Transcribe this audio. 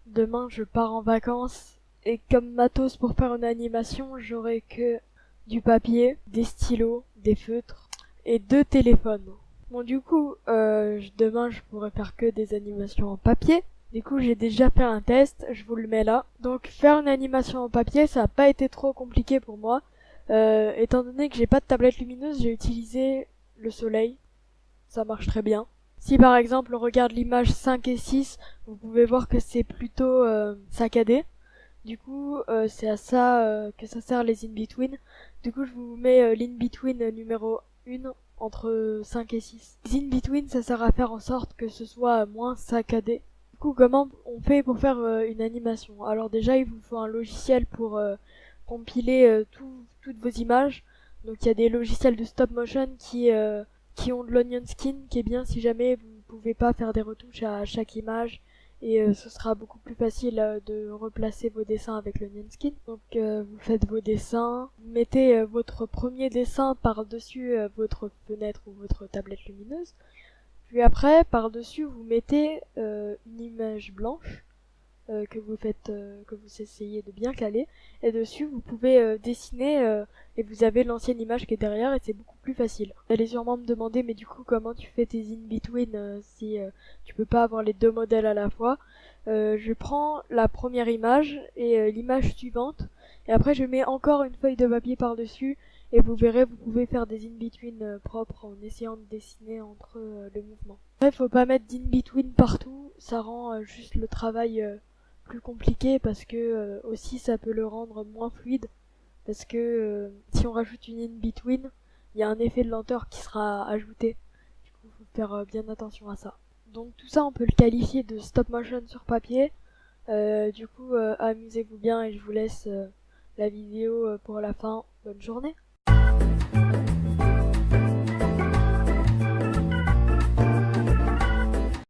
Demain, je pars en vacances et comme matos pour faire une animation, j'aurai que du papier, des stylos, des feutres et 2 téléphones. Bon, du coup, demain, je pourrai faire que des animations en papier. Du coup, j'ai déjà fait un test, je vous le mets là. Donc, faire une animation en papier, ça n'a pas été trop compliqué pour moi. Étant donné que j'ai pas de tablette lumineuse, j'ai utilisé le soleil. Ça marche très bien. Si par exemple on regarde l'image 5 et 6, vous pouvez voir que c'est plutôt saccadé. Du coup, c'est à ça que ça sert les in-between. Du coup, je vous mets l'in-between numéro 1 entre 5 et 6. Les in-between, ça sert à faire en sorte que ce soit moins saccadé. Du coup, comment on fait pour faire une animation? Alors déjà, il vous faut un logiciel pour compiler toutes vos images. Donc il y a des logiciels de stop motion qui ont de l'onion skin, qui est bien si jamais vous ne pouvez pas faire des retouches à chaque image et ce sera beaucoup plus facile de replacer vos dessins avec l'onion skin. Donc vous faites vos dessins, vous mettez votre premier dessin par-dessus votre fenêtre ou votre tablette lumineuse, puis après par-dessus vous mettez une image blanche que vous essayez de bien caler, et dessus vous pouvez dessiner et vous avez l'ancienne image qui est derrière et c'est beaucoup plus facile. Vous allez sûrement me demander mais du coup comment tu fais tes in-between si tu peux pas avoir les 2 modèles à la fois. Je prends la première image et l'image suivante et après je mets encore une feuille de papier par dessus et vous verrez vous pouvez faire des in-between propres en essayant de dessiner entre le mouvement. Après faut pas mettre d'in-between partout, ça rend juste le travail plus compliqué parce que aussi ça peut le rendre moins fluide parce que si on rajoute une in-between, il y a un effet de lenteur qui sera ajouté. Du coup, faut faire bien attention à ça. Donc tout ça, on peut le qualifier de stop motion sur papier. Du coup, amusez-vous bien et je vous laisse la vidéo pour la fin. Bonne journée.